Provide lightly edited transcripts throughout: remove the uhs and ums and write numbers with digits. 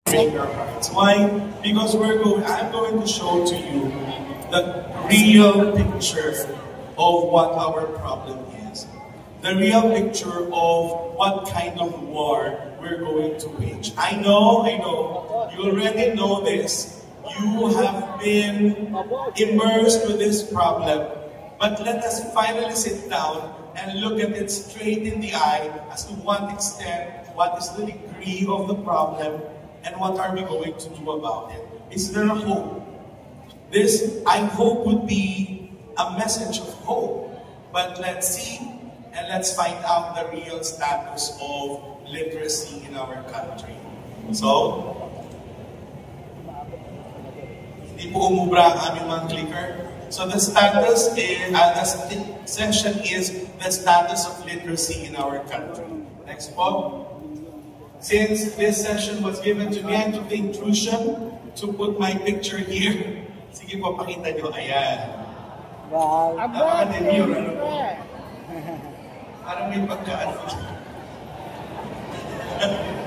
break your hearts. Why? Because I'm going to show to you the real picture of what our problem is. The real picture of what kind of war we're going to wage. I know, you already know this. You have been immersed with this problem. But let us finally sit down and look at it straight in the eye as to what extent, what is the degree of the problem, and what are we going to do about it. Is there a hope? This, I hope, would be a message of hope. But let's see and let's find out the real status of literacy in our country. So, hindi po umubra ang aming mga clicker. So the status is, the section is the status of literacy in our country. Next po. Since this session was given to me, I took the intrusion to put my picture here. Sige po, pakita nyo. Ayan. Wow. Napaka-demure, ano po? Parang may pagkaan.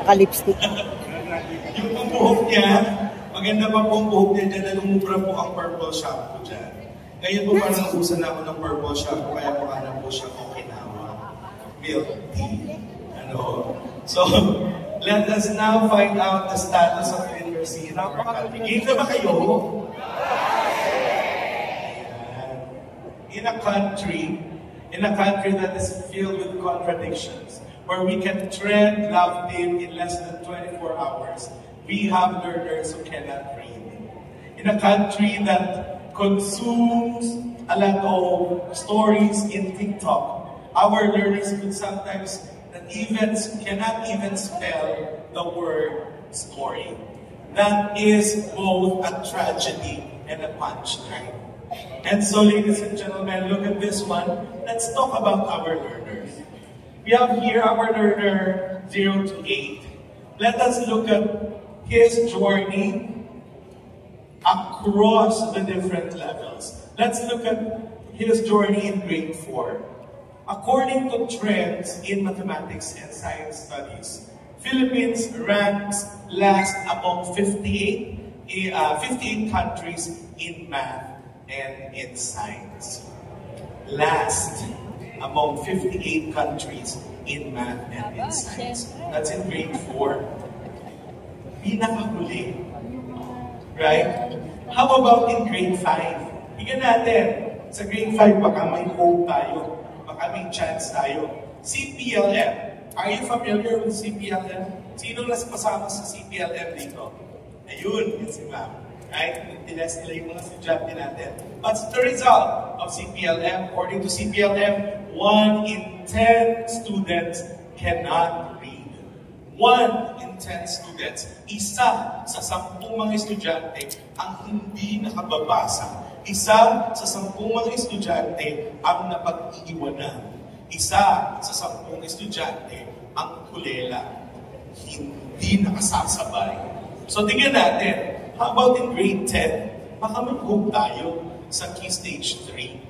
Naka-lipstick. Yung pong buhok niya, maganda pa po ang buhok niya dyan na lumubra po ang purple shampoo dyan. Ngayon po parang nabusan na ako ng purple shampoo, kaya mukha na po siya Okinawa. Milk tea. Ano? So, let us now find out the status of literacy in our country. Game na ba kayo? In a country that is filled with contradictions, where we can trend love team in less than 24 hours, we have learners who cannot read. In a country that consumes a lot of stories in TikTok, our learners could sometimes cannot even spell the word story. That is both a tragedy and a punchline. And so, ladies and gentlemen, look at this one. Let's talk about our learners. We have here our learner 0 to 8. Let us look at his journey across the different levels. Let's look at his journey in grade 4. According to trends in mathematics and science studies, Philippines ranks last among 58 countries in math and in science. Last among 58 countries in math and in science. That's in grade 4. Pinakahuli. Right? How about in grade 5? Hinggan natin. Sa grade 5, baka may hope tayo. Baka may chance tayo. CPLM. Are you familiar with CPLM? Sino nas pasama sa CPLM dito? Ayun, yun si ma'am. Right? Tinest nila yung mga estudyante natin. What's the result of CPLM? According to CPLM, 1 in 10 students cannot read. 1 in 10 students. Isa sa 10 mga estudyante ang hindi nakababasa. Isa sa 10 mga estudyante ang napag-iiwanan. Isa sa 10 estudyante ang kulela. Hindi nakasasabay. So tingnan natin, how about in grade 10? Baka may hope tayo sa Key Stage 3.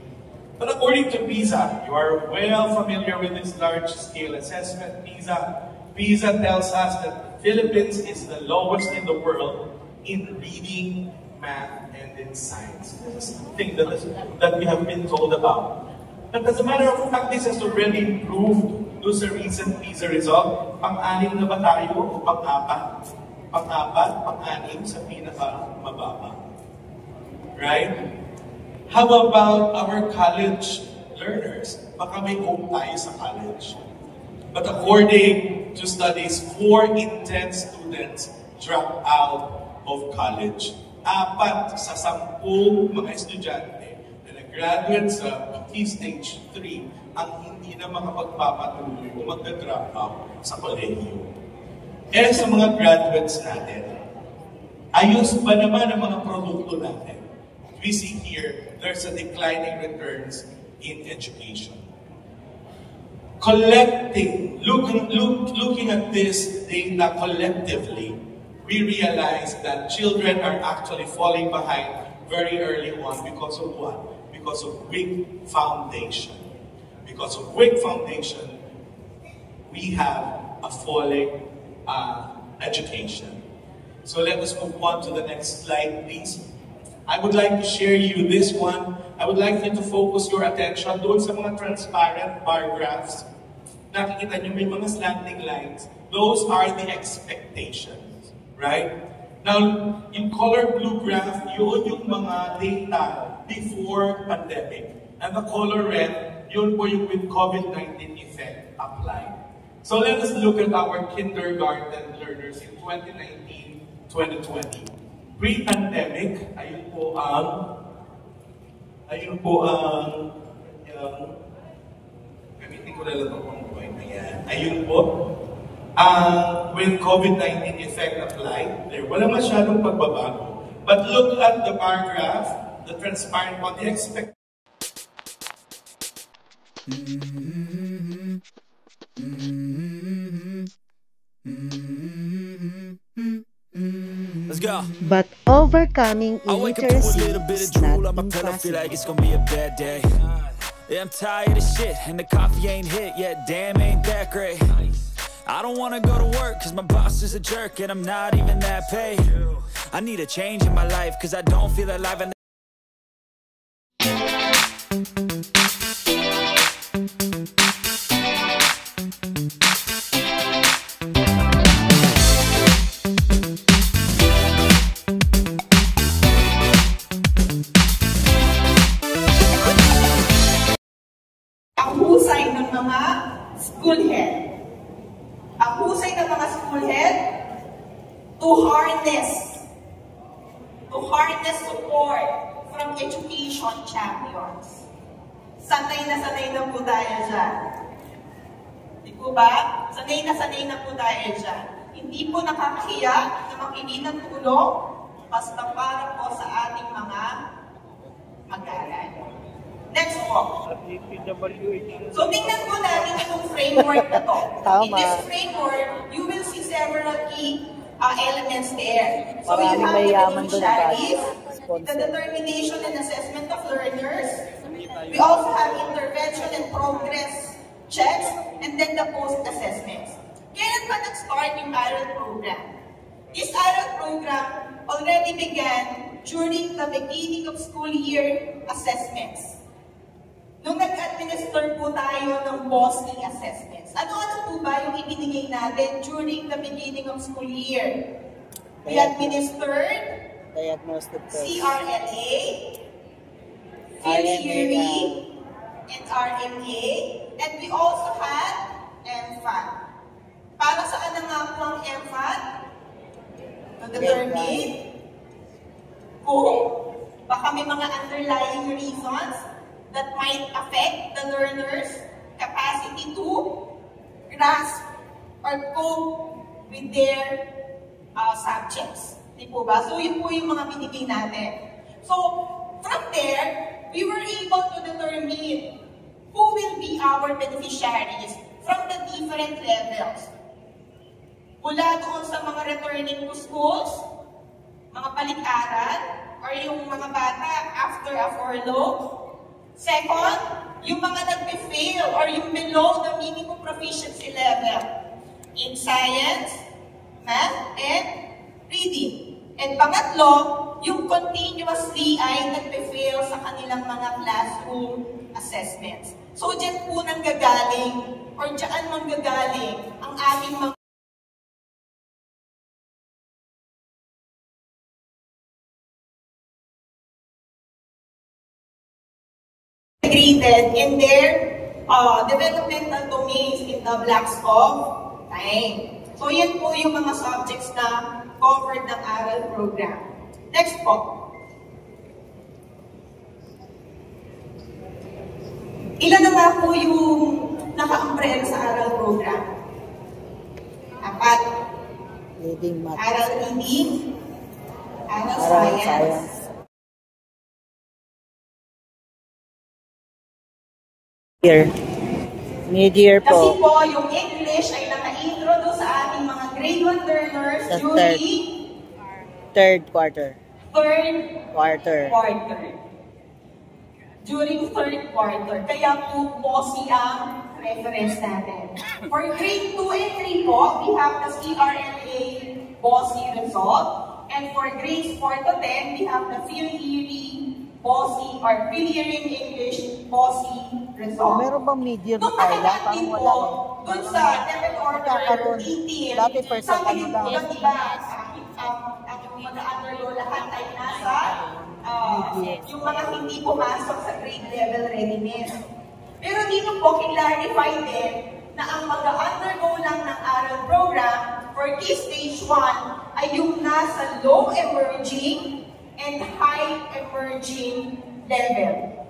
But according to PISA, you are well familiar with this large-scale assessment, PISA. PISA tells us that Philippines is the lowest in the world in reading, math, and in science. This is something that we have been told about. But as a matter of fact, this has already improved to sa recent PISA result. Pang-anim na ba tayo o pang-apat? Pang-apat, pang-anim sa pinaka-mababa. Right? How about our college learners? Baka may hope tayo sa college. But according to studies, 4 in 10 students drop out of college. 4 sa 10 mga estudyante na nag-graduate sa Key Stage 3 ang hindi na makapagpapatuloy o mag-drop out sa kolehiyo. Eh sa mga graduates natin, ayos ba naman ang mga produkto natin? We see here, there's a declining returns in education. Looking at this data collectively, we realize that children are actually falling behind very early on because of what? Because of weak foundation. Because of weak foundation, we have a falling education. So let us move on to the next slide, please. I would like to share you this one. I would like you to focus your attention doon sa mga transparent bar graphs. Nakikita nyo may mga slanting lines. Those are the expectations, right? Now, in color blue graph, yun yung mga data before pandemic. And the color red, yun po yung with COVID-19 effect applied. So let us look at our kindergarten learners in 2019-2020. Pre-pandemic, ayun po ang gamitin ko na lang itong point na yan. Ayun po, with COVID-19 effect applied, there wala masyadong pagbabago. But look at the bar graph, the transparent one, the expect. Let's go. But overcoming I wake up to a illiteracy little bit of is drool not on my pillow, feel like impossible. it's gonna be a bad day. Yeah, I'm tired of shit, and the coffee ain't hit yet, damn, ain't that great. I don't wanna go to work, cause my boss is a jerk, and I'm not even that paid. I need a change in my life, cause I don't feel alive. And ang husay ng mga school head. Ang husay ng mga school head to harness support from education champions. Sanay na po tayo dyan. Di po ba? Sanay na po tayo dyan. Hindi po nakakahiya na makinig ng tulong basta para po sa ating mga mag-aaral. Next po. So, tingnan po natin itong framework na to. In this framework, you will see several key elements there. So, you have the beneficiaries, the determination and assessment of learners. We also have intervention and progress checks, and then the post-assessments. Kailan ba nag-start yung ARAL program? This ARAL program already began during the beginning of school year assessments. Nung nag-administer po tayo ng BOSNI assessments, ano-ano po ba yung ibinigay natin during the beginning of school year? We administered Diagnostic test. CRLA, field theory, and RMA, and we also had MFAT. Para saan na nga po ang MFAT? To determine kung baka may mga underlying reasons that might affect the learner's capacity to grasp or cope with their subjects. Di po ba? So, yun po yung mga binigay natin. So, from there, we were able to determine who will be our beneficiaries from the different levels. Mula doon sa mga returning to schools, mga palig-aral, or yung mga bata after a furlough. Second, yung mga nag-fail or yung below the minimum proficiency level in science, math, and reading. And pangatlo, yung continuously ay nag-fail sa kanilang mga classroom assessments. So, dyan po nanggagaling or dyan manggagaling ang ating mga integrated in their developmental domains in the blocks of time. So, yan po yung mga subjects na covered ng ARAL program. Next po. Ilan na nga po yung naka-umbrella sa ARAL program? 4. Leading math. ARAL reading, ARAL Aral science, Mid-year kasi po. po yung English ay naka-introduce sa ating mga grade 1 learners Sa during third quarter. Quarter. During third quarter. Kaya po POSI ang reference natin. For grade 2 and 3 po, we have the CRLA BOSI result. And for grades 4 to 10, we have the PhilHearing BOSI or PhilHearing English BOSI result. Meron bang medium Doon kaya? makakat Parang din wala po, eh. doon sa level order 18, Dati person sa ngayon ano po lang. yung iba, yung mag-undergo lahat ay nasa yung mga hindi pumasok sa grade level readiness. Pero dito po, clarify din na ang mag-undergo lang ng aral program for Key Stage 1 ay yung nasa low emerging and high emerging level.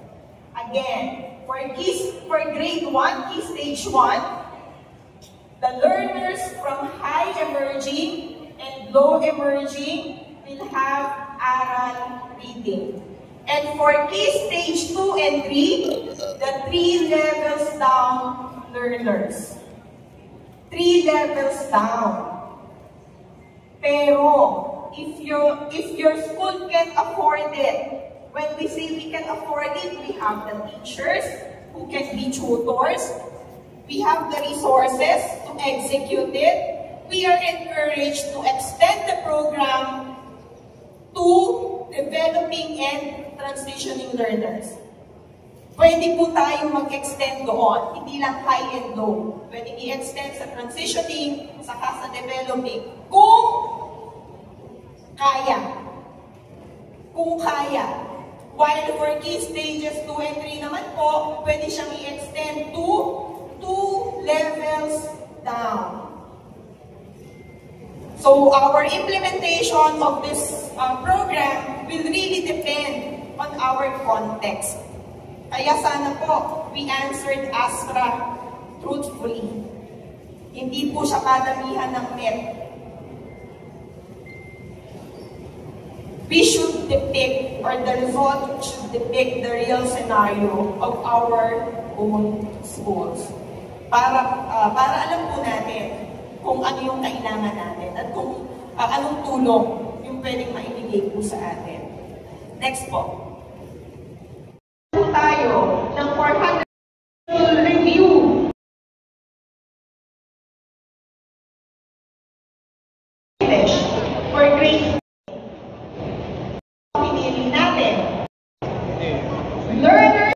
Again, for grade 1, Key Stage 1, the learners from high emerging and low emerging will have aral reading. And for Key Stage 2 and 3, the 3 levels down learners. 3 levels down. Pero, if your school can afford it, when we say we can afford it, we have the teachers who can be tutors, we have the resources to execute it, we are encouraged to extend the program to developing and transitioning learners. Pwede po tayo mag-extend doon, hindi lang high and low. Pwede i-extend sa transitioning, saka sa developing, kung kaya. Kung kaya. While for Key Stages 2 and 3 naman po, pwede siyang i-extend to 2 levels down. So our implementation of this program will really depend on our context. Kaya sana po, we answered ASTRA truthfully. Hindi po siya kadamihan ng net. We should depict, or the result should depict the real scenario of our own schools. Para alam po natin kung ano yung kailangan natin at kung anong tulong yung pwedeng maibigay po sa atin. Next po. Tayo ng 400 review. For grade pinili natin. Learners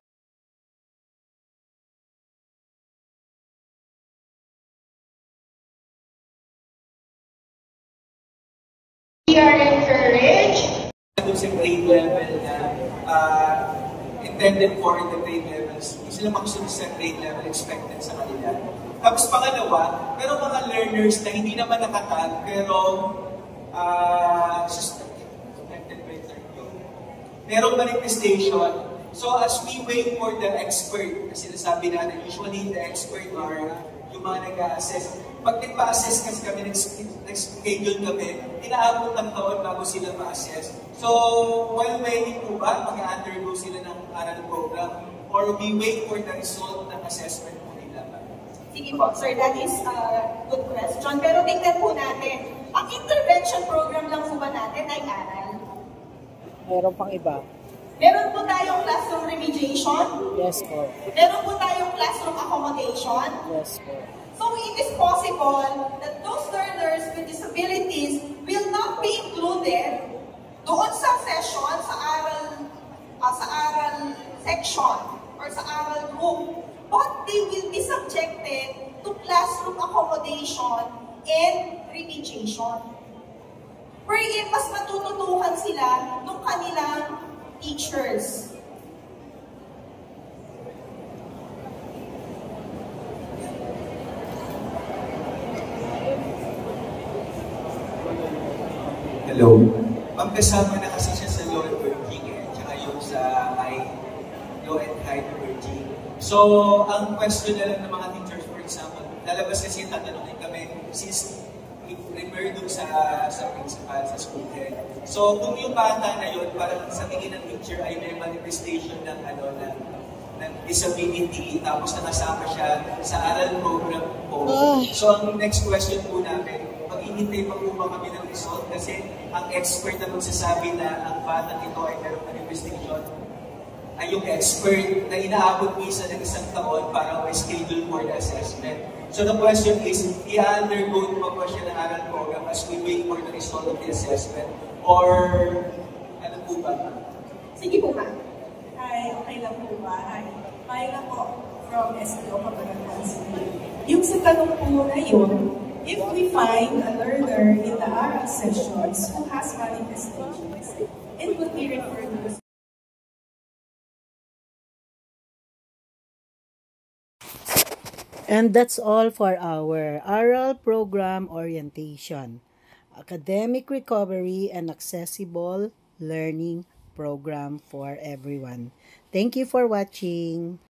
we are encouraged doon sa grade level na intended for in the grade levels, hindi sila makasunod sa grade level expected sa kanila. Tapos pangalawa, pero mga learners na hindi naman nakatag, pero merong manifestation. So as we wait for the expert, kasi sinasabi natin, usually the expert are yung mga nag-a-assess. Pag nagpa-assess kasi kami, nag-schedule kami, inaabot ng taon bago sila ma-assess. So, while waiting po ba, mag-undergo sila ng aral program? Or we wait for the result ng assessment po nila ba? Sige po, sir, that is a good question. Pero tingnan po natin, ang intervention program lang po ba natin ay aral? Meron pang iba. Meron po tayong classroom remediation? Yes po. Meron po tayong classroom accommodation? Yes po. So it is possible that those learners with disabilities will not be included doon sa session, sa aral section, or sa aral group. But they will be subjected to classroom accommodation and remediation. Wherein mas matututukan sila ng kanilang teachers. Hello. Magkasama na kasi siya sa low emerging tsaka yung sa low and high emerging. So, ang question na lang ng mga teachers, for example, lalabas kasi tatanungin kami, since refer doon sa principal, sa school head. So, kung yung bata na yun, parang sa tingin ng teacher ay may manifestation ng disability, tapos nakasama siya sa aral program po. So, ang next question po namin, mag-inintay pa po ba kami ng result? Kasi ang expert na magsasabi na ang batang ito ay merong manifestation ay yung expert na inaabot isa ng isang taon para may schedule for the assessment. So the question is, i-undergo pa ba siya ng aral program as we wait for the result of the assessment? Or ano po ba? Sige po, ma'am. Hi, okay lang po ba? Hi, Myla po from STO Kapanakan City. Yung sa tanong po na yun, if we find a learner in the oral sessions who has manifestations, it would be referred to. And that's all for our oral program orientation, academic recovery and accessible learning program for everyone. Thank you for watching.